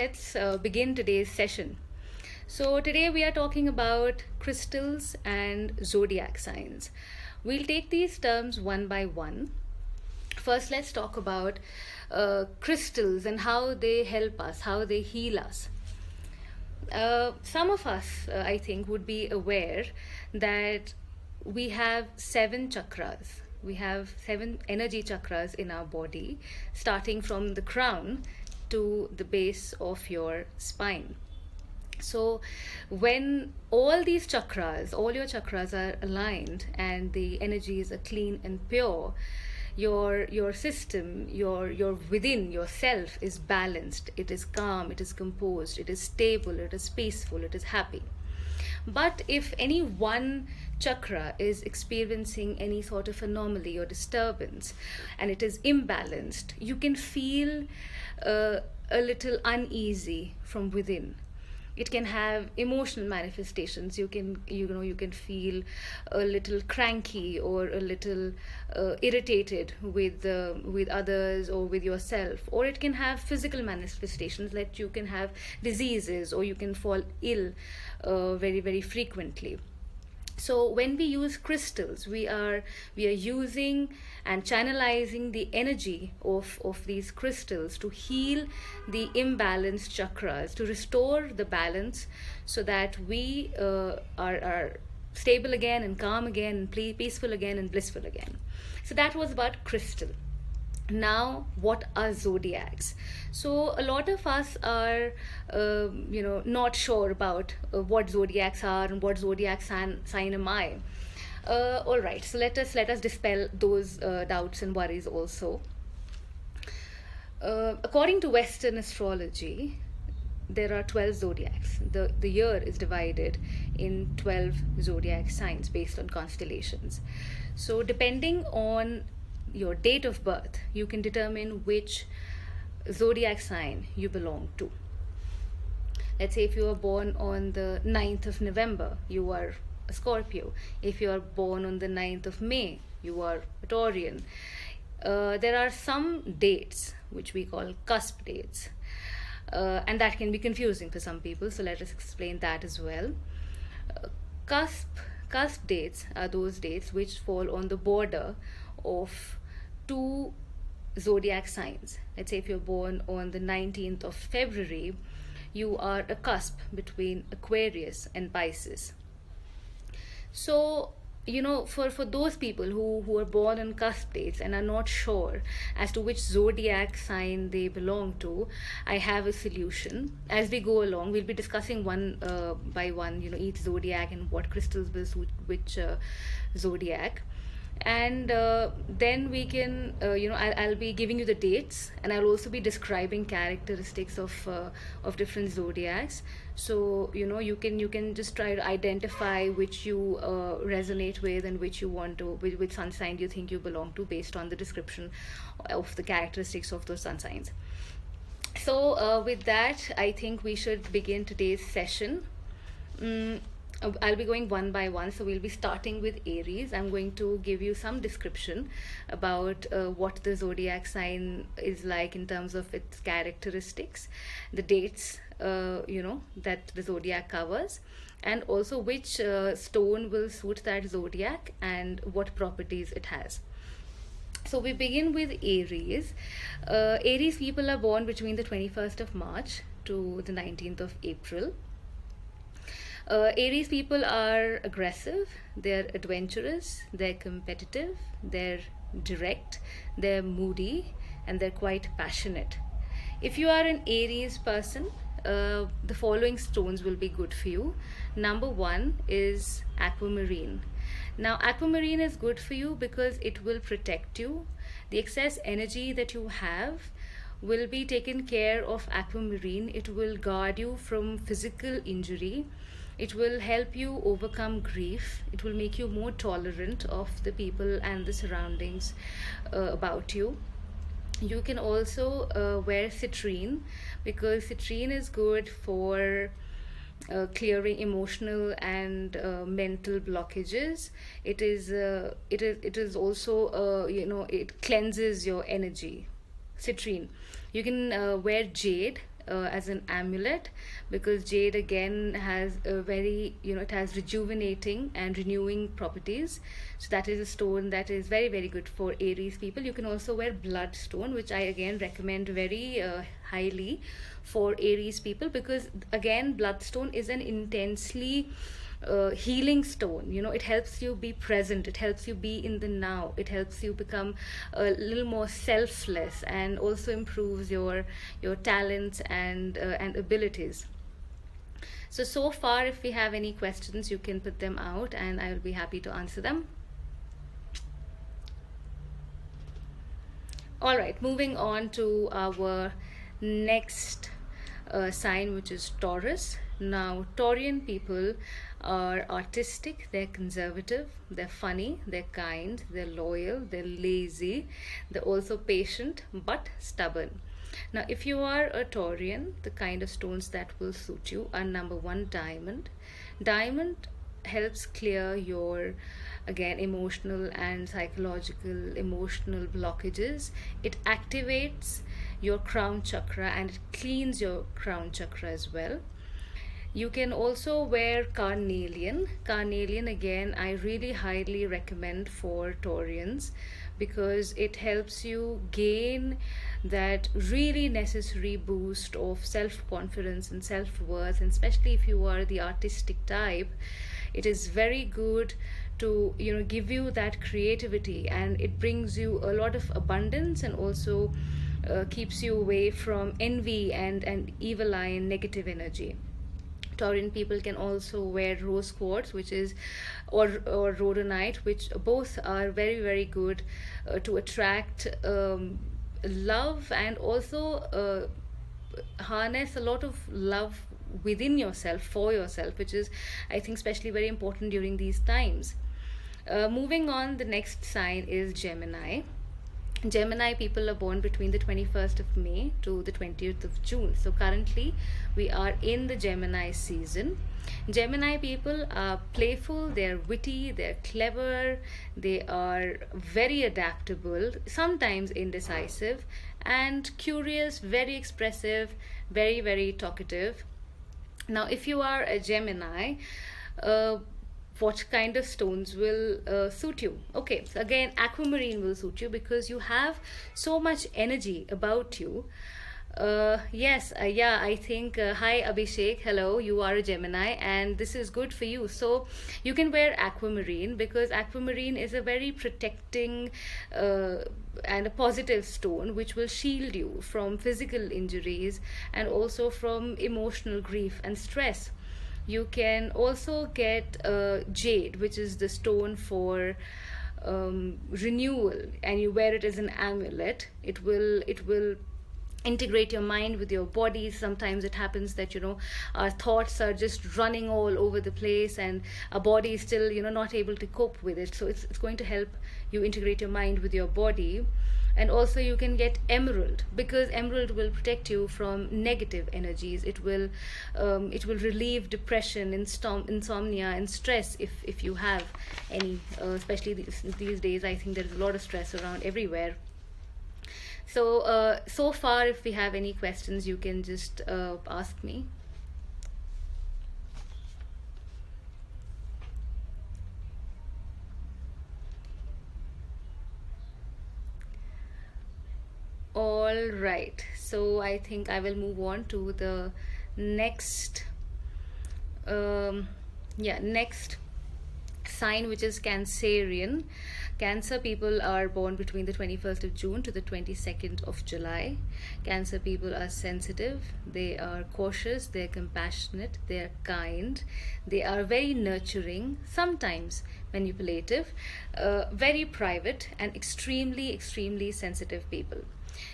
Let's begin today's session. So, today we are talking about crystals and zodiac signs. We'll take these terms one by one. First, let's talk about crystals and how they help us, how they heal us. Some of us, I think, would be aware that we have 7 chakras. We have 7 energy chakras in our body, starting from the crown to the base of your spine. So, when all these chakras, all your chakras are aligned and the energies are clean and pure, your system, your within yourself is balanced. It is calm. It is composed. It is stable. It is peaceful. It is happy. But if any one chakra is experiencing any sort of anomaly or disturbance and it is imbalanced, you can feel a little uneasy from within. It can have emotional manifestations. You can feel a little cranky or a little irritated with others or with yourself, or it can have physical manifestations, like you can have diseases or you can fall ill very very frequently. So when we use crystals, we are using and channelizing the energy of these crystals to heal the imbalanced chakras, to restore the balance, so that we are stable again and calm again and peaceful again and blissful again. So that was about crystal. Now, what are zodiacs? So a lot of us are not sure about what zodiacs are and what zodiac sign am I. All right, so let us dispel those doubts and worries also. According to Western astrology, there are 12 zodiacs. The year is divided in 12 zodiac signs based on constellations. So depending on your date of birth, you can determine which zodiac sign you belong to. Let's say if you are born on the 9th of November, you are a Scorpio. If you are born on the 9th of May, you are a Taurian. There are some dates which we call cusp dates, and that can be confusing for some people, so let us explain that as well. Cusp dates are those dates which fall on the border of two zodiac signs. Let's say if you're born on the 19th of February, you are a cusp between Aquarius and Pisces. So, for those people who are born on cusp dates and are not sure as to which zodiac sign they belong to, I have a solution. As we go along, we'll be discussing one by one, each zodiac and what crystals will suit which zodiac. And then we can I'll be giving you the dates, and I'll also be describing characteristics of different zodiacs. So you can just try to identify which you resonate with and which you want to, which sun sign you think you belong to, based on the description of the characteristics of those sun signs. So with that, I think we should begin today's session. I'll be going one by one. So we'll be starting with Aries. I'm going to give you some description about what the zodiac sign is like in terms of its characteristics, the dates, that the zodiac covers, and also which stone will suit that zodiac and what properties it has. So we begin with Aries. Aries people are born between the 21st of March to the 19th of April. Aries people are aggressive, they're adventurous, they're competitive, they're direct, they're moody, and they're quite passionate. If you are an Aries person, the following stones will be good for you. Number one is aquamarine. Now, aquamarine is good for you because it will protect you. The excess energy that you have will be taken care of aquamarine. It will guard you from physical injury. It will help you overcome grief. It will make you more tolerant of the people and the surroundings about you. You can also wear citrine, because citrine is good for clearing emotional and mental blockages. It is also it cleanses your energy. Citrine. You can wear jade. as an amulet, because jade again has a very, it has rejuvenating and renewing properties. So that is a stone that is very, very good for Aries people. You can also wear bloodstone, which I again recommend very highly for Aries people, because again bloodstone is an intensely healing stone. It helps you be present, it helps you be in the now, it helps you become a little more selfless, and also improves your talents and abilities. So far, if we have any questions, you can put them out and I will be happy to answer them. All right, moving on to our next sign, which is Taurus. Now, Taurian people are artistic, they're conservative, they're funny, they're kind, they're loyal, they're lazy, they're also patient but stubborn. Now, if you are a Taurian, the kind of stones that will suit you are number one, diamond. Diamond helps clear your, again, emotional and psychological emotional blockages. It activates your crown chakra and it cleans your crown chakra as well. You can also wear carnelian. Carnelian, again, I really highly recommend for Taurians, because it helps you gain that really necessary boost of self-confidence and self-worth, and especially if you are the artistic type, it is very good to give you that creativity, and it brings you a lot of abundance, and also keeps you away from envy and evil eye and negative energy. Taurian people can also wear rose quartz, which is or rhodonite, which both are very, very good to attract love, and also harness a lot of love within yourself, for yourself, which is, I think, especially very important during these times. Moving on, the next sign is Gemini. Gemini people are born between the 21st of May to the 20th of June. So currently we are in the Gemini season. Gemini people are playful, they're witty, they're clever, they are very adaptable, sometimes indecisive, and curious, very expressive, very, very talkative. Now, if you are a Gemini, what kind of stones will suit you? Okay, so again, aquamarine will suit you because you have so much energy about you. Yes, yeah, I think, hi Abhishek, hello, you are a Gemini and this is good for you. So you can wear aquamarine, because aquamarine is a very protecting and a positive stone which will shield you from physical injuries and also from emotional grief and stress. You can also get jade, which is the stone for renewal, and you wear it as an amulet. It will integrate your mind with your body. Sometimes it happens that our thoughts are just running all over the place and our body is still not able to cope with it. So it's going to help you integrate your mind with your body. And also you can get emerald, because emerald will protect you from negative energies. It will relieve depression, insomnia and stress if you have any, especially these days. I think there's a lot of stress around everywhere. So so far, if we have any questions, you can just ask me. All right, so I think I will move on to the next next sign, which is Cancerian. Cancer people are born between the 21st of June to the 22nd of July. Cancer people are sensitive, they are cautious, they're compassionate, they're kind, they are very nurturing, sometimes manipulative, very private, and extremely, extremely sensitive people.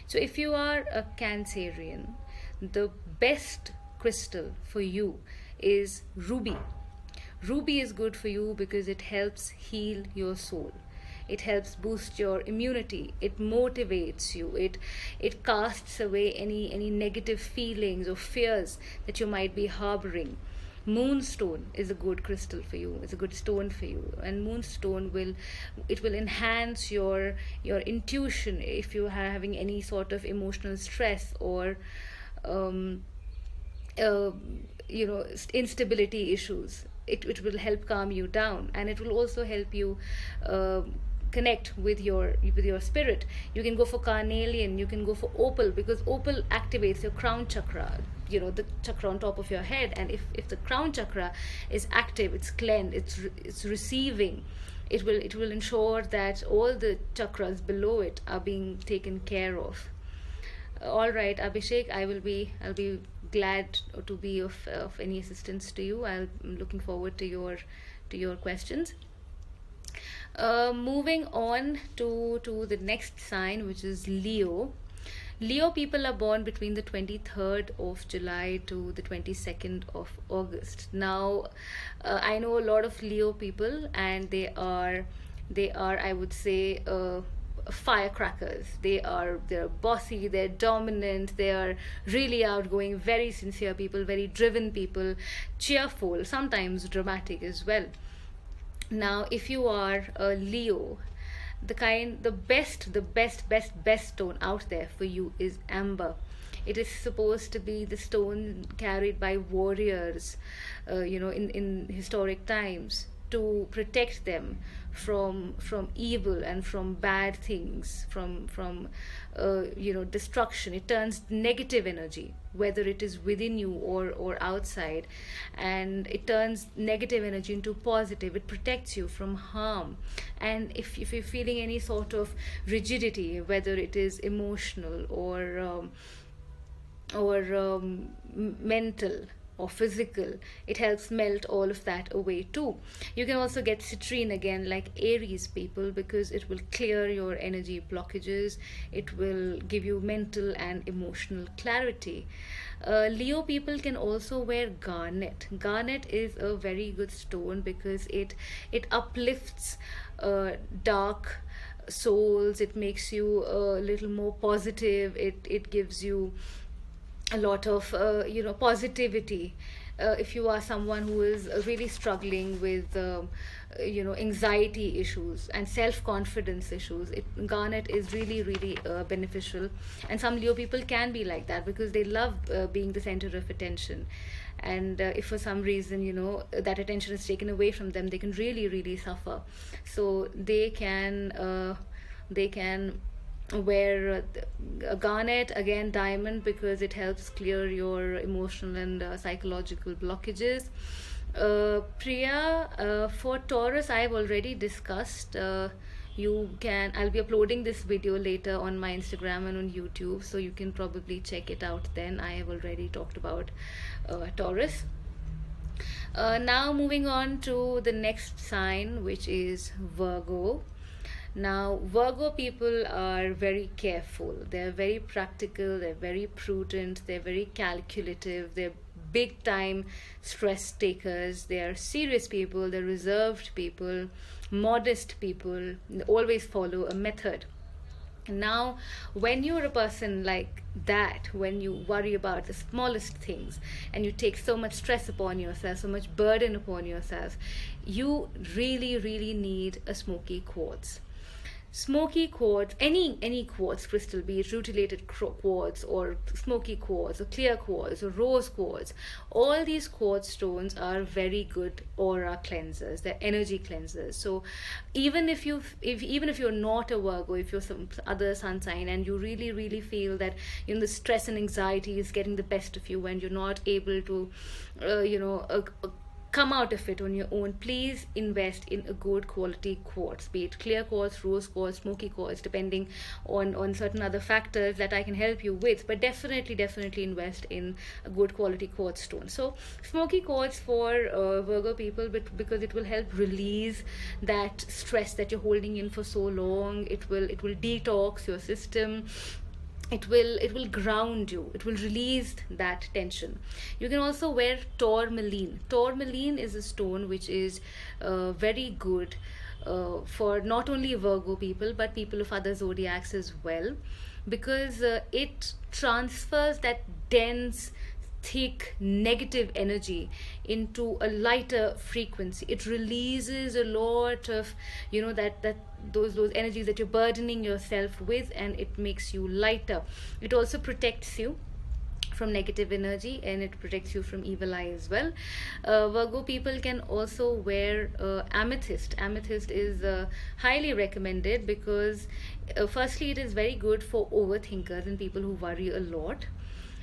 So if you are a Cancerian, the best crystal for you is ruby. Ruby is good for you because it helps heal your soul. It helps boost your immunity. It motivates you. It casts away any negative feelings or fears that you might be harboring. Moonstone is a good crystal for you. It's a good stone for you, and moonstone will enhance your intuition if you are having any sort of emotional stress or uh, instability issues. It will help calm you down, and it will also help you uh, connect with your spirit. You can go for carnelian, you can go for opal, because opal activates your crown chakra, the chakra on top of your head. And if the crown chakra is active, it's cleansed, it's receiving, it will ensure that all the chakras below it are being taken care of. All right, Abhishek, I'll be glad to be of any assistance to you. I'm looking forward to your questions. Moving on to the next sign, which is Leo. Leo people are born between the 23rd of July to the 22nd of August. Now, I know a lot of Leo people, and they are, I would say, firecrackers. They're bossy, they're dominant, they are really outgoing, very sincere people, very driven people, cheerful, sometimes dramatic as well. Now, if you are a Leo, the best stone out there for you is amber. It is supposed to be the stone carried by warriors, in historic times, to protect them from evil and from bad things, from destruction. It turns negative energy, whether it is within you or outside, and it turns negative energy into positive. It protects you from harm. And if you're feeling any sort of rigidity, whether it is emotional or mental or physical, it helps melt all of that away too. You can also get citrine again, like Aries people, because it will clear your energy blockages. It will give you mental and emotional clarity. Leo people can also wear garnet. Garnet is a very good stone because it uplifts dark souls. It makes you a little more positive. It gives you a lot of positivity. If you are someone who is really struggling with anxiety issues and self-confidence issues, garnet is really really beneficial. And some Leo people can be like that because they love being the center of attention. And if for some reason that attention is taken away from them, they can really really suffer. So they can wear a garnet, again diamond, because it helps clear your emotional and psychological blockages. Priya, for Taurus, I've already discussed. I'll be uploading this video later on my Instagram and on YouTube, so you can probably check it out then. I have already talked about Taurus. Now moving on to the next sign, which is Virgo. Now, Virgo people are very careful. They're very practical, they're very prudent, they're very calculative, they're big time stress takers, they are serious people, they're reserved people, modest people, they always follow a method. Now, when you're a person like that, when you worry about the smallest things and you take so much stress upon yourself, so much burden upon yourself, you really, really need a smoky quartz. Smoky quartz, any quartz crystal, be it rutilated quartz or smoky quartz or clear quartz or rose quartz, all these quartz stones are very good aura cleansers. They're energy cleansers. So even if you're not a Virgo, if you're some other sun sign and you really really feel that the stress and anxiety is getting the best of you and you're not able to come out of it on your own, please invest in a good quality quartz, be it clear quartz, rose quartz, smoky quartz, depending on certain other factors that I can help you with. But definitely invest in a good quality quartz stone. So smoky quartz for Virgo people, but because it will help release that stress that you're holding in for so long. It will detox your system. It will ground you. It will release that tension. You can also wear tourmaline. Tourmaline is a stone which is very good for not only Virgo people but people of other zodiacs as well, because it transfers that dense, thick negative energy into a lighter frequency. It releases a lot of those energies that you're burdening yourself with, and it makes you lighter. It also protects you from negative energy, and it protects you from evil eye as well. Virgo people can also wear amethyst. Amethyst is highly recommended because firstly it is very good for overthinkers and people who worry a lot.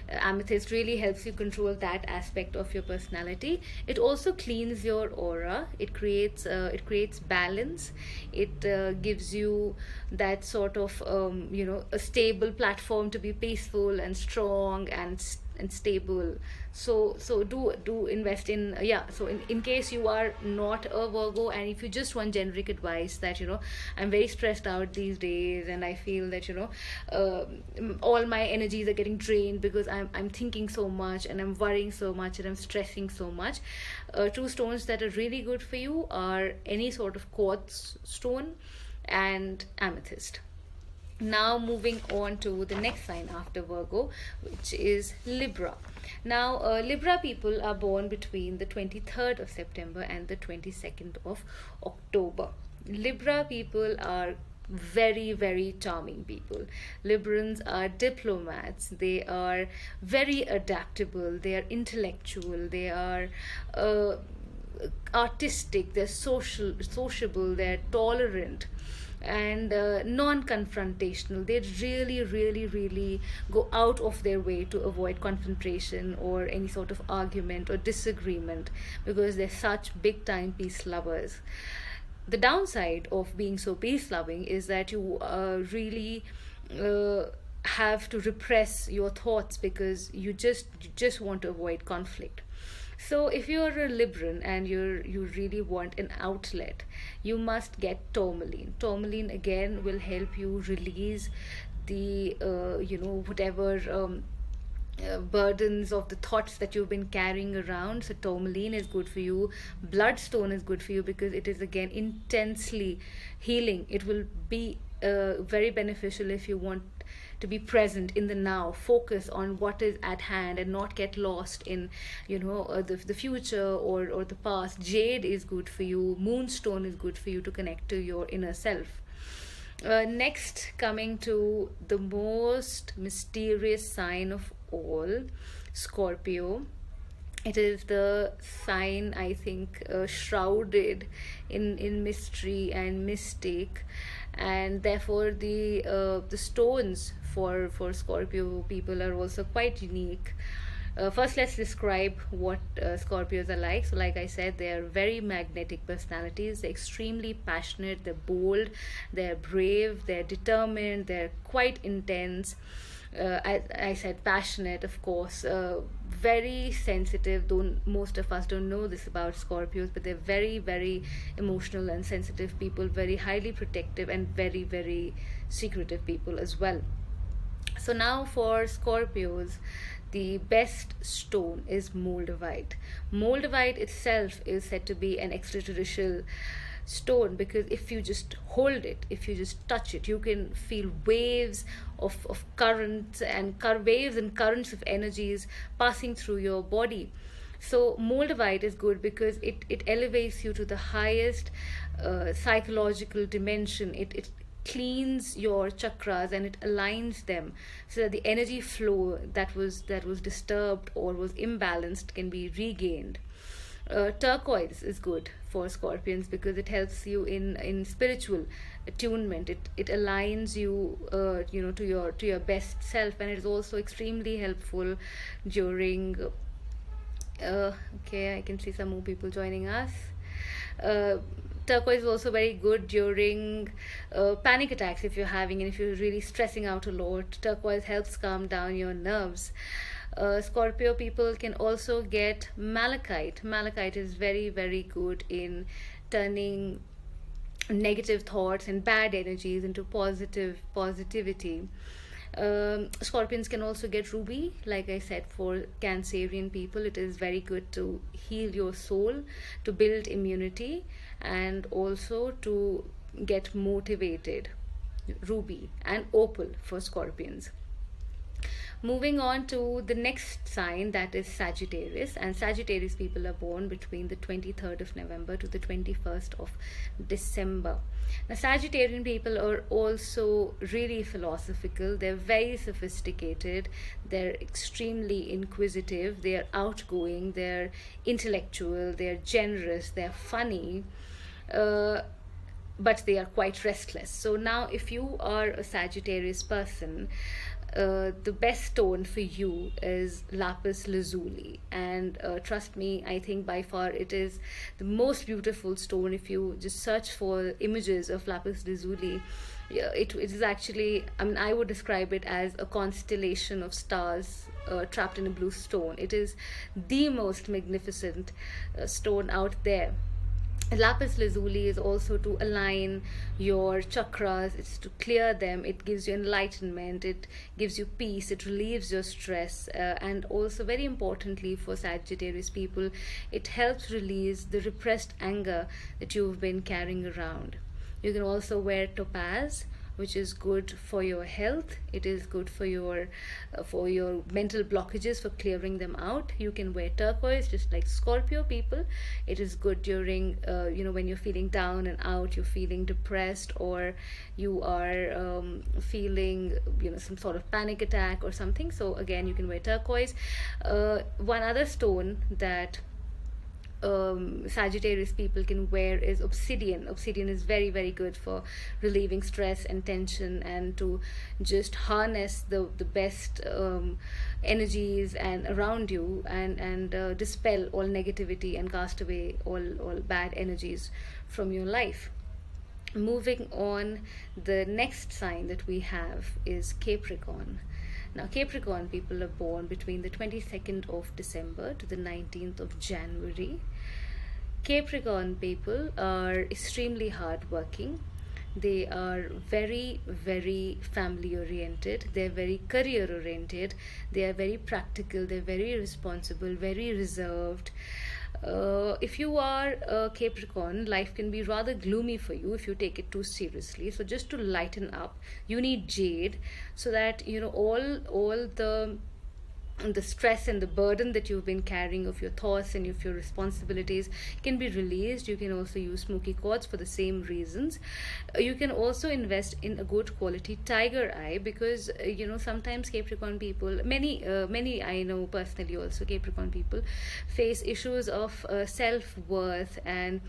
Amethyst really helps you control that aspect of your personality. It also cleans your aura. It creates balance. It gives you that sort of a stable platform to be peaceful and strong and stable. So do invest in, yeah. So in case you are not a Virgo, and if you just want generic advice that I'm very stressed out these days, and I feel that all my energies are getting drained because I'm thinking so much, and I'm worrying so much, and I'm stressing so much. Two stones that are really good for you are any sort of quartz stone and amethyst. Now moving on to the next sign after Virgo, which is Libra. Now Libra people are born between the 23rd of September and the 22nd of October. Libra people are very, very charming people. Librans are diplomats. They are very adaptable. They are intellectual. They are artistic. They're sociable. They're tolerant and non-confrontational. They really, really, really go out of their way to avoid confrontation or any sort of argument or disagreement because they're such big time peace lovers. The downside of being so peace loving is that you really have to repress your thoughts because you just want to avoid conflict. So if you're a Libran and you really want an outlet, you must get tourmaline. Tourmaline again will help you release the whatever burdens of the thoughts that you've been carrying around. So tourmaline is good for you. Bloodstone is good for you because it is again intensely healing. It will be very beneficial if you want to be present in the now, focus on what is at hand and not get lost in the future or the past. Jade is good for you. Moonstone is good for you to connect to your inner self. Next, coming to the most mysterious sign of all, Scorpio. It is the sign, I think, shrouded in mystery and mystic, and therefore the stones for Scorpio people are also quite unique. First, let's describe what Scorpios are like. So, like I said, they are very magnetic personalities. They're extremely passionate. They're bold. They're brave. They're determined. They're quite intense. I said passionate, of course. Very sensitive. Though most of us don't know this about Scorpios, but they're very, very emotional and sensitive people. Very highly protective and very, very secretive people as well. So now for Scorpios, the best stone is moldavite. Moldavite itself is said to be an extrajudicial stone because if you just hold it, if you just touch it, you can feel waves of currents and waves and currents of energies passing through your body. So moldavite is good because it elevates you to the highest psychological dimension. It cleans your chakras and it aligns them so that the energy flow that was disturbed or was imbalanced can be regained. Turquoise is good for Scorpions because it helps you in spiritual attunement. It aligns you to your best self, and it is also extremely helpful during okay, I can see some more people joining us. Turquoise is also very good during panic attacks if you're having, and if you're really stressing out a lot. Turquoise helps calm down your nerves. Scorpio people can also get malachite. Malachite is very, very good in turning negative thoughts and bad energies into positivity. Scorpions can also get ruby. Like I said, for Cancerian people, it is very good to heal your soul, to build immunity, and also to get motivated. Ruby and opal for Scorpions. Moving on to the next sign, that is Sagittarius. And Sagittarius people are born between the 23rd of November to the 21st of December. Now, Sagittarian people are also really philosophical. They're very sophisticated. They're extremely inquisitive. They're outgoing. They're intellectual. They're generous. They're funny. But they are quite restless. So now, if you are a Sagittarius person, the best stone for you is lapis lazuli, and trust me, I think by far it is the most beautiful stone. If you just search for images of lapis lazuli, yeah, it is actually, I mean, I would describe it as a constellation of stars trapped in a blue stone. It is the most magnificent stone out there. Lapis lazuli is also to align your chakras, it's to clear them, it gives you enlightenment, it gives you peace, it relieves your stress, and also, very importantly for Sagittarius people, it helps release the repressed anger that you've been carrying around. You can also wear topaz, which is good for your health. It is good for your mental blockages, for clearing them out. You can wear turquoise, just like Scorpio people. It is good during when you're feeling down and out, you're feeling depressed, or you are feeling some sort of panic attack or something. So again, you can wear turquoise. One other stone that Sagittarius people can wear is obsidian. Obsidian is very, very good for relieving stress and tension, and to just harness the best energies and around you, and dispel all negativity and cast away all bad energies from your life. Moving on, the next sign that we have is Capricorn. Now, Capricorn people are born between the 22nd of December to the 19th of January. Capricorn people are extremely hardworking. They are very, very family oriented. They're very career oriented. They are very practical. They're very responsible, very reserved. If you are a Capricorn, life can be rather gloomy for you if you take it too seriously. So just to lighten up, you need jade, so that all the stress and the burden that you've been carrying of your thoughts and of your responsibilities can be released. You can also use smoky quartz for the same reasons. You can also invest in a good quality tiger eye, because sometimes Capricorn people, many I know personally also, Capricorn people face issues of self-worth and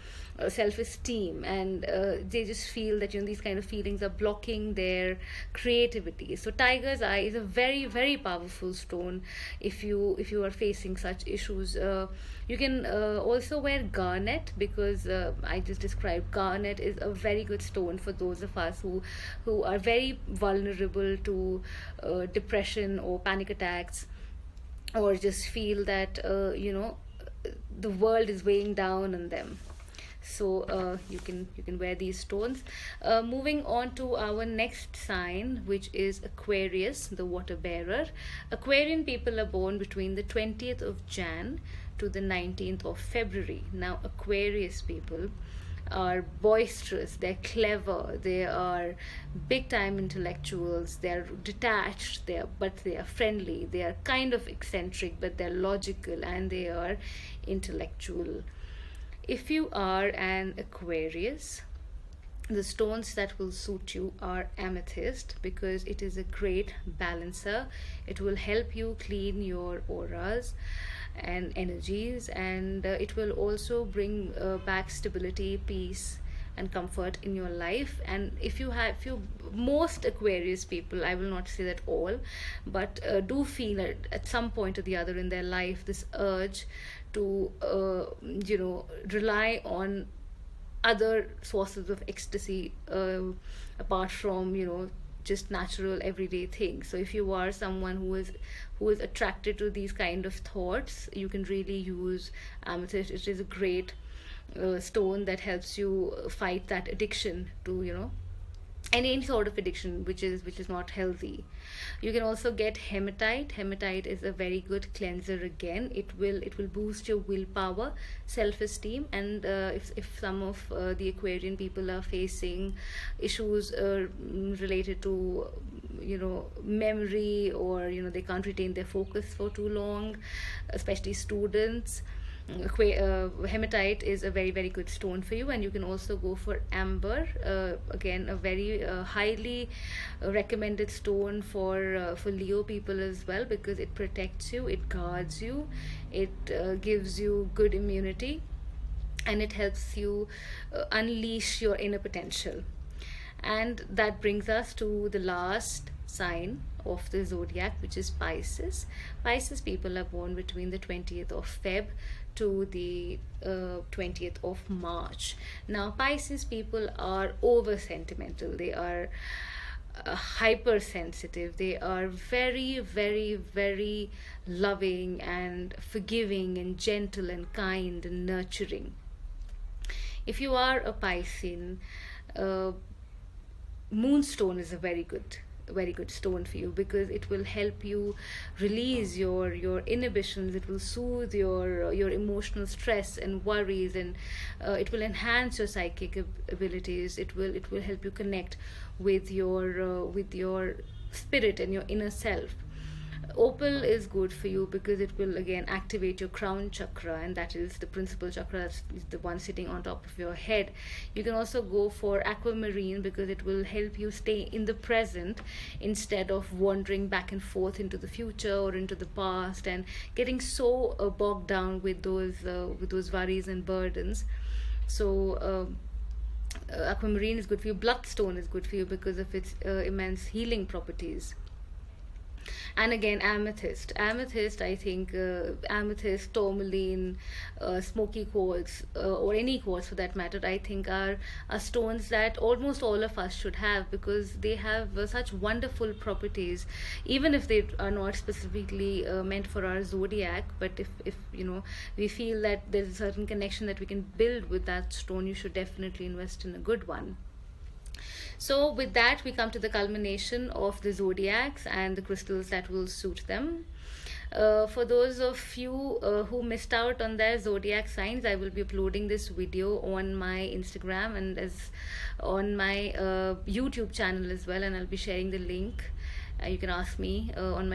self-esteem, and they just feel that these kind of feelings are blocking their creativity. So tiger's eye is a very, very powerful stone if you are facing such issues. You can also wear garnet, because I just described garnet is a very good stone for those of us who are very vulnerable to depression or panic attacks, or just feel that the world is weighing down on them. So you can wear these stones. Moving on to our next sign, which is Aquarius, the water bearer. Aquarian people are born between the 20th of Jan to the 19th of February. Now, Aquarius people are boisterous, they're clever, they are big time intellectuals, they're detached, but they are friendly, they are kind of eccentric, but they're logical, and they are intellectual. If you are an Aquarius, the stones that will suit you are amethyst, because it is a great balancer. It will help you clean your auras and energies, and it will also bring back stability, peace, and comfort in your life. And if most Aquarius people, I will not say that all, but do feel at some point or the other in their life this urge to rely on other sources of ecstasy, apart from just natural everyday things. So if you are someone who is attracted to these kind of thoughts, you can really use amethyst. It is a great stone that helps you fight that addiction to any sort of addiction which is not healthy. You can also get hematite is a very good cleanser. Again, it will boost your willpower, self-esteem, and if some of the Aquarian people are facing issues related to memory, or they can't retain their focus for too long, especially students, hematite is a very very good stone for you. And you can also go for amber, again a very highly recommended stone for Leo people as well, because it protects you, it guards you, it gives you good immunity, and it helps you unleash your inner potential. And that brings us to the last sign of the zodiac, which is Pisces. Pisces people are born between the 20th of Feb to the 20th of March. Now, Pisces people are over sentimental, they are hypersensitive, they are very very very loving and forgiving and gentle and kind and nurturing. If you are a Piscean, uh, moonstone is a very good stone for you, because it will help you release your inhibitions, it will soothe your emotional stress and worries, and it will enhance your psychic abilities, it will help you connect with your spirit and your inner self. Opal is good for you because it will again activate your crown chakra, and that is the principal chakra, that's the one sitting on top of your head. You can also go for aquamarine because it will help you stay in the present instead of wandering back and forth into the future or into the past and getting so bogged down with those worries and burdens. So aquamarine is good for you. Bloodstone is good for you because of its immense healing properties. And again, amethyst, I think amethyst, tourmaline, smoky quartz, or any quartz for that matter, I think are stones that almost all of us should have, because they have such wonderful properties, even if they are not specifically meant for our zodiac. But if we feel that there's a certain connection that we can build with that stone, you should definitely invest in a good one. So, with that, we come to the culmination of the zodiacs and the crystals that will suit them. For those of you who missed out on their zodiac signs, I will be uploading this video on my Instagram and as on my YouTube channel as well, and I'll be sharing the link. You can ask me on my